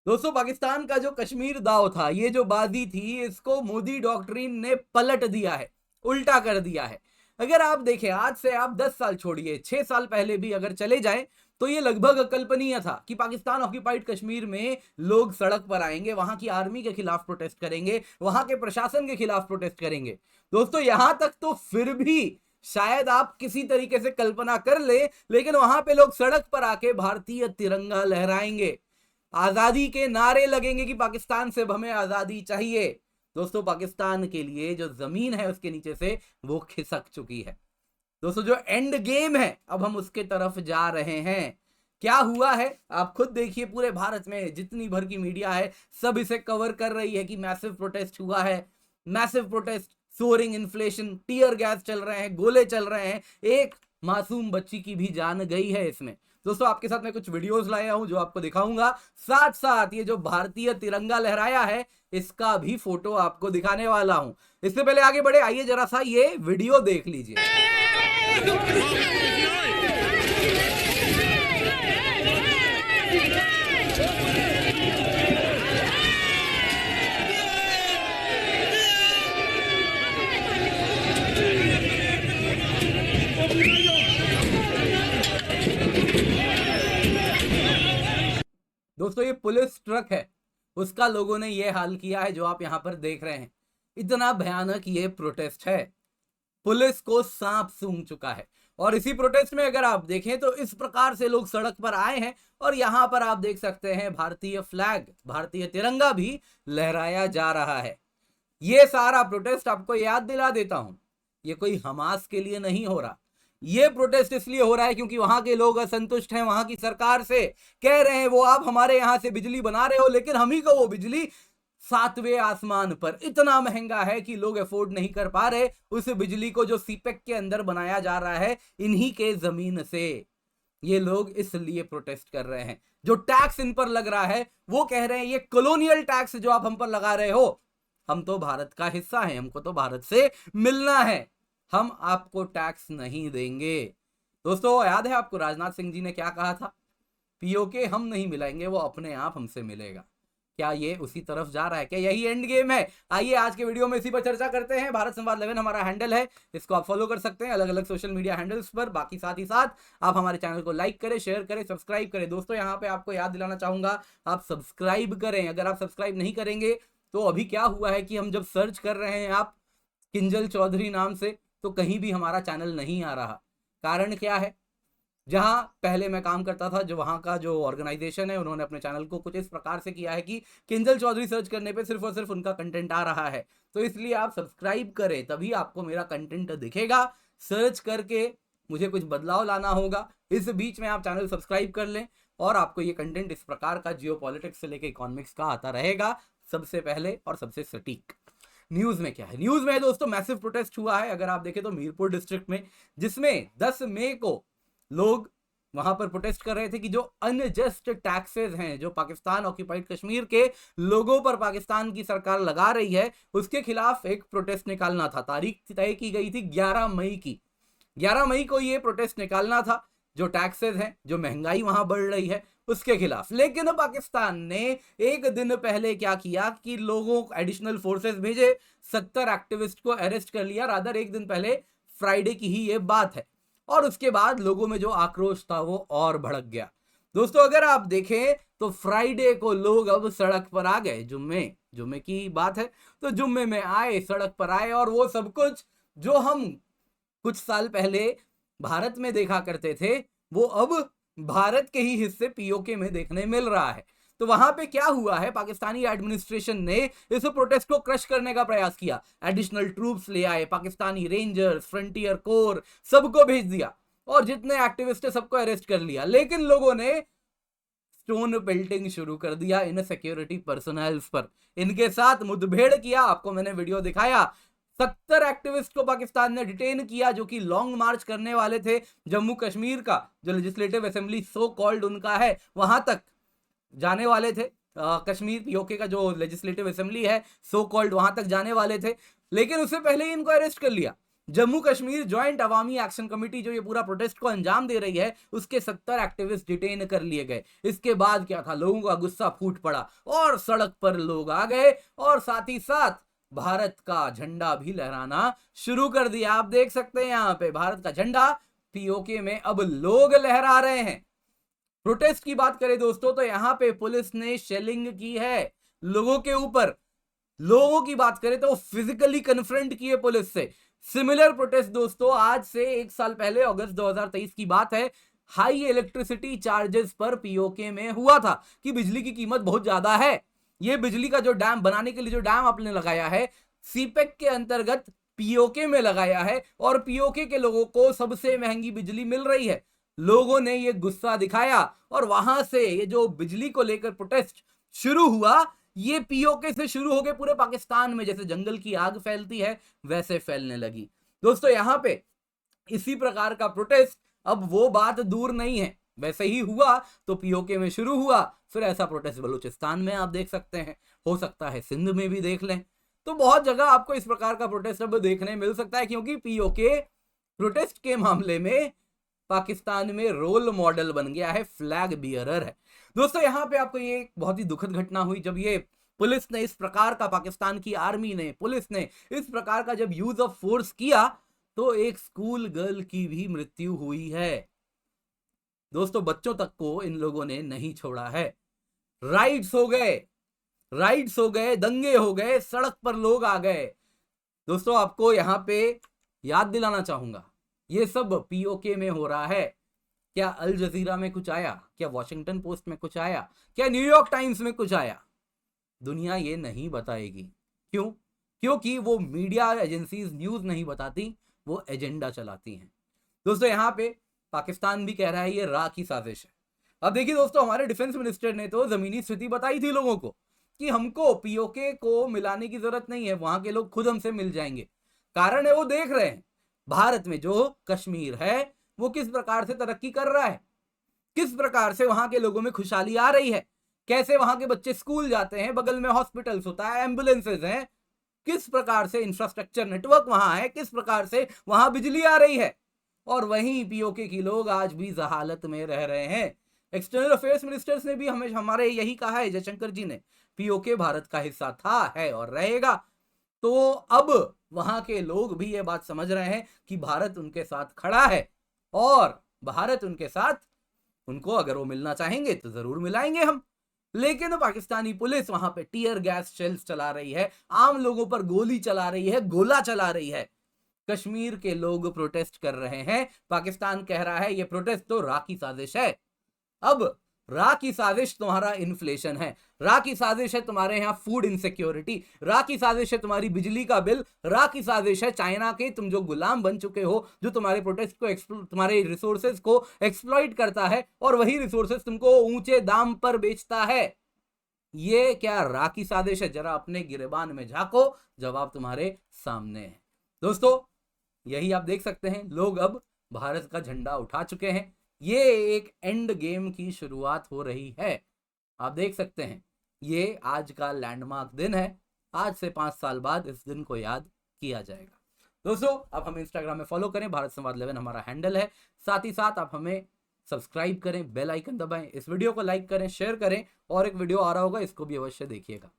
दोस्तों, पाकिस्तान का जो कश्मीर दाव था, ये जो बाजी थी, इसको मोदी डॉक्ट्रिन ने पलट दिया है, उल्टा कर दिया है। अगर आप देखें, आज से आप 10 साल छोड़िए, 6 साल पहले भी अगर चले जाएं, तो ये लगभग अकल्पनीय था कि पाकिस्तान ऑक्यूपाइड कश्मीर में लोग सड़क पर आएंगे, वहां की आर्मी के खिलाफ प्रोटेस्ट करेंगे, वहां के प्रशासन के खिलाफ प्रोटेस्ट करेंगे। दोस्तों, यहां तक तो फिर भी शायद आप किसी तरीके से कल्पना कर ले, लेकिन वहां पे लोग सड़क पर आके भारतीय तिरंगा लहराएंगे, आजादी के नारे लगेंगे कि पाकिस्तान से हमें आजादी चाहिए। दोस्तों, पाकिस्तान के लिए जो जमीन है उसके नीचे से वो खिसक चुकी है। दोस्तों, जो एंड गेम है, अब हम उसके तरफ जा रहे हैं। क्या हुआ है आप खुद देखिए, पूरे भारत में जितनी भर की मीडिया है सब इसे कवर कर रही है कि मैसिव प्रोटेस्ट हुआ है, massive protest, soaring inflation, tear gas चल रहे हैं, गोले चल रहे हैं, एक मासूम बच्ची की भी जान गई है इसमें। दोस्तों, आपके साथ मैं कुछ वीडियोस लाया हूं जो आपको दिखाऊंगा, साथ साथ ये जो भारतीय तिरंगा लहराया है इसका भी फोटो आपको दिखाने वाला हूं। इससे पहले आगे बढ़े, आइए जरा सा ये वीडियो देख लीजिए। दोस्तों, ये पुलिस ट्रक है, उसका लोगों ने ये हाल किया है जो आप यहां पर देख रहे हैं। इतना भयानक ये प्रोटेस्ट है, पुलिस को सांप सूंघ चुका है। और इसी प्रोटेस्ट में अगर आप देखें तो इस प्रकार से लोग सड़क पर आए हैं, और यहां पर आप देख सकते हैं भारतीय फ्लैग, भारतीय तिरंगा भी लहराया जा रहा है। ये सारा प्रोटेस्ट, आपको याद दिला देता हूं, ये कोई हमास के लिए नहीं हो रहा। ये प्रोटेस्ट इसलिए हो रहा है क्योंकि वहां के लोग असंतुष्ट हैं वहां की सरकार से, कह रहे हैं वो आप हमारे यहां से बिजली बना रहे हो, लेकिन हम ही को वो बिजली 7वें आसमान पर, इतना महंगा है कि लोग अफोर्ड नहीं कर पा रहे उस बिजली को जो सीपेक के अंदर बनाया जा रहा है इन्हीं के जमीन से। ये लोग इसलिए प्रोटेस्ट कर रहे हैं। जो टैक्स इन पर लग रहा है वो कह रहे हैं ये कॉलोनियल टैक्स जो आप हम पर लगा रहे हो, हम तो भारत का हिस्सा है, हमको तो भारत से मिलना है, हम आपको टैक्स नहीं देंगे। दोस्तों, याद है आपको राजनाथ सिंह जी ने क्या कहा था? पीओके हम नहीं मिलाएंगे, वो अपने आप हमसे मिलेगा। क्या ये उसी तरफ जा रहा है? क्या यही एंड गेम है? आइए आज के वीडियो में इसी पर चर्चा करते हैं। भारत संवाद 11 हमारा हैंडल है, इसको आप फॉलो कर सकते हैं अलग अलग सोशल मीडिया हैंडल्स पर। बाकी साथ ही साथ आप हमारे चैनल को लाइक करें, शेयर करें, सब्सक्राइब करें। दोस्तों, यहाँ पे आपको याद दिलाना चाहूंगा, आप सब्सक्राइब करें। अगर आप सब्सक्राइब नहीं करेंगे तो अभी क्या हुआ है कि हम जब सर्च कर रहे हैं आप किंजल चौधरी नाम से, तो कहीं भी हमारा चैनल नहीं आ रहा। कारण क्या है? जहां पहले मैं काम करता था, जो वहां का जो ऑर्गेनाइजेशन है, उन्होंने अपने चैनल को कुछ इस प्रकार से किया है कि किंजल चौधरी सर्च करने पे सिर्फ और सिर्फ उनका कंटेंट आ रहा है। तो इसलिए आप सब्सक्राइब करें, तभी आपको मेरा कंटेंट दिखेगा। सर्च करके मुझे कुछ बदलाव लाना होगा। इस बीच में आप चैनल सब्सक्राइब कर लें और आपको ये कंटेंट इस प्रकार का जियो पॉलिटिक्स से लेकर इकोनॉमिक्स का आता रहेगा, सबसे पहले और सबसे सटीक। न्यूज में क्या है? न्यूज में दोस्तों मैसिव प्रोटेस्ट हुआ है, अगर आप देखें तो मीरपुर डिस्ट्रिक्ट में, जिसमें 10 मई को लोग वहां पर प्रोटेस्ट कर रहे थे कि जो अनजस्ट टैक्सेस हैं जो पाकिस्तान ऑक्यूपाइड कश्मीर के लोगों पर पाकिस्तान की सरकार लगा रही है, उसके खिलाफ एक प्रोटेस्ट निकालना था। तारीख तय की गई थी 11 मई की। 11 मई को ये प्रोटेस्ट निकालना था, जो टैक्सेस हैं, जो महंगाई वहां बढ़ रही है उसके खिलाफ। लेकिन पाकिस्तान ने एक दिन पहले क्या किया कि लोगों एडिशनल फोर्सेस भेजे, 70 एक्टिविस्ट को अरेस्ट कर लिया। रादर एक दिन पहले, फ्राइडे की ही ये बात है। और उसके बाद लोगों में जो आक्रोश था वो और भड़क गया। दोस्तों, अगर आप देखें तो फ्राइडे को लोग अब सड़क पर आ गए। जुम्मे की बात है, तो जुम्मे में आए, सड़क पर आए, और वो सब कुछ जो हम कुछ साल पहले भारत में देखा करते थे वो अब भारत के ही हिस्से पीओके में देखने मिल रहा है। तो वहां पे क्या हुआ है, पाकिस्तानी एडमिनिस्ट्रेशन ने इस प्रोटेस्ट को क्रश करने का प्रयास किया। एडिशनल ट्रूप्स ले आए, पाकिस्तानी रेंजर्स, फ्रंटियर कोर, सबको भेज दिया, और जितने एक्टिविस्ट है सबको अरेस्ट कर लिया। लेकिन लोगों ने स्टोन पेल्टिंग शुरू कर दिया इन सिक्योरिटी पर्सनल्स पर, इनके साथ मुठभेड़ किया। आपको मैंने वीडियो दिखाया, 70 एक्टिविस्ट को पाकिस्तान ने डिटेन किया जो कि लॉन्ग मार्च करने वाले थे। जम्मू कश्मीर का जो लेजिस्लेटिव असेंबली सो कॉल्ड उनका है, वहां तक जाने वाले थे। कश्मीर पीओके का जो लेजिस्लेटिव असेंबली है सो कॉल्ड, वहां तक जाने वाले थे। लेकिन उससे पहले ही इनको अरेस्ट कर लिया। जम्मू कश्मीर ज्वाइंट अवामी एक्शन कमेटी जो ये पूरा प्रोटेस्ट को अंजाम दे रही है, उसके 70 एक्टिविस्ट डिटेन कर लिए गए। इसके बाद क्या था, लोगों का गुस्सा फूट पड़ा और सड़क पर लोग आ गए और साथ ही साथ भारत का झंडा भी लहराना शुरू कर दिया। आप देख सकते हैं यहां पे भारत का झंडा पीओके में अब लोग लहरा रहे हैं। प्रोटेस्ट की बात करें दोस्तों तो यहां पे पुलिस ने शेलिंग की है लोगों के ऊपर। लोगों की बात करें तो फिजिकली कन्फ्रंट किए पुलिस से। सिमिलर प्रोटेस्ट दोस्तों आज से 1 साल पहले अगस्त 2023 की बात है, हाई इलेक्ट्रिसिटी चार्जेस पर पीओके में हुआ था कि बिजली की कीमत बहुत ज्यादा है। ये बिजली का जो डैम बनाने के लिए जो डैम आपने लगाया है सीपेक के अंतर्गत पीओके में लगाया है और पीओके के लोगों को सबसे महंगी बिजली मिल रही है। लोगों ने ये गुस्सा दिखाया और वहां से ये जो बिजली को लेकर प्रोटेस्ट शुरू हुआ, ये पीओके से शुरू हो गए पूरे पाकिस्तान में। जैसे जंगल की आग फैलती है वैसे फैलने लगी। दोस्तों यहां पे इसी प्रकार का प्रोटेस्ट, अब वो बात दूर नहीं है, वैसे ही हुआ तो पीओके में शुरू हुआ, फिर ऐसा प्रोटेस्ट बलूचिस्तान में आप देख सकते हैं, हो सकता है सिंध में भी देख लें। तो बहुत जगह आपको इस प्रकार का प्रोटेस्ट अब देखने मिल सकता है, क्योंकि पीओके प्रोटेस्ट के मामले में पाकिस्तान में रोल मॉडल बन गया है, फ्लैग बियरर है। दोस्तों यहां पे आपको ये बहुत ही दुखद घटना हुई जब ये पुलिस ने इस प्रकार का, पाकिस्तान की आर्मी ने, पुलिस ने इस प्रकार का जब यूज ऑफ फोर्स किया तो एक स्कूल गर्ल की भी मृत्यु हुई है। दोस्तों बच्चों तक को इन लोगों ने नहीं छोड़ा है। राइट्स हो गए, दंगे हो गए, सड़क पर लोग आ गए। दोस्तों आपको यहां पे याद दिलाना चाहूंगा, ये सब पीओके में हो रहा है। क्या अल जजीरा में कुछ आया? क्या वॉशिंगटन पोस्ट में कुछ आया? क्या न्यूयॉर्क टाइम्स में कुछ आया? दुनिया ये नहीं बताएगी। क्यों? क्योंकि वो मीडिया एजेंसीज न्यूज नहीं बताती, वो एजेंडा चलाती हैं। दोस्तों यहां पे पाकिस्तान भी कह रहा है ये रा की साजिश है। अब देखिए दोस्तों, हमारे डिफेंस मिनिस्टर ने तो जमीनी स्थिति बताई थी लोगों को कि हमको पीओके को मिलाने की जरूरत नहीं है, वहां के लोग खुद हमसे मिल जाएंगे। कारण है वो देख रहे हैं भारत में जो कश्मीर है वो किस प्रकार से तरक्की कर रहा है, किस प्रकार से वहां के लोगों में खुशहाली आ रही है, कैसे वहां के बच्चे स्कूल जाते हैं, बगल में हॉस्पिटल्स होता है, एम्बुलेंसेज हैं, किस प्रकार से इंफ्रास्ट्रक्चर नेटवर्क वहां है, किस प्रकार से वहां बिजली आ रही है। और वहीं पीओके की लोग आज भी जहालत में रह रहे हैं। एक्सटर्नल अफेयर्स मिनिस्टर्स ने भी हमें हमारे यही कहा है, जयशंकर जी ने, पीओके भारत का हिस्सा था, है और रहेगा। तो अब वहां के लोग भी ये बात समझ रहे हैं कि भारत उनके साथ खड़ा है और भारत उनके साथ, उनको अगर वो मिलना चाहेंगे तो जरूर मिलाएंगे हम। लेकिन पाकिस्तानी पुलिस वहां पे टीयर गैस शेल्स चला रही है, आम लोगों पर गोली चला रही है, गोला चला रही है। कश्मीर के लोग प्रोटेस्ट कर रहे हैं, पाकिस्तान कह रहा है ये प्रोटेस्ट तो रा की साजिश है। अब रा की साजिश तुम्हारा इन्फ्लेशन है, रा की साजिश है तुम्हारे यहां फूड इनसिक्योरिटी, रा की साजिश है तुम्हारी बिजली का बिल, रा की साजिश है चाइना के तुम जो गुलाम बन चुके हो, जो तुम्हारे प्रोटेस्ट को, तुम्हारे रिसोर्सेज को एक्सप्लॉइट करता है और वही रिसोर्सेज तुमको ऊंचे दाम पर बेचता है। ये क्या रा की साजिश है? जरा अपने गिरेबान में झांको, जवाब तुम्हारे सामने है। दोस्तों यही आप देख सकते हैं, लोग अब भारत का झंडा उठा चुके हैं। ये एक एंड गेम की शुरुआत हो रही है। आप देख सकते हैं ये आज का लैंडमार्क दिन है। आज से 5 साल बाद इस दिन को याद किया जाएगा। दोस्तों आप हमें इंस्टाग्राम में फॉलो करें, भारत संवाद 11 हमारा हैंडल है। साथ ही साथ आप हमें सब्सक्राइब करें, बेल आइकन दबाएं, इस वीडियो को लाइक करें, शेयर करें और एक वीडियो आ रहा होगा, इसको भी अवश्य देखिएगा।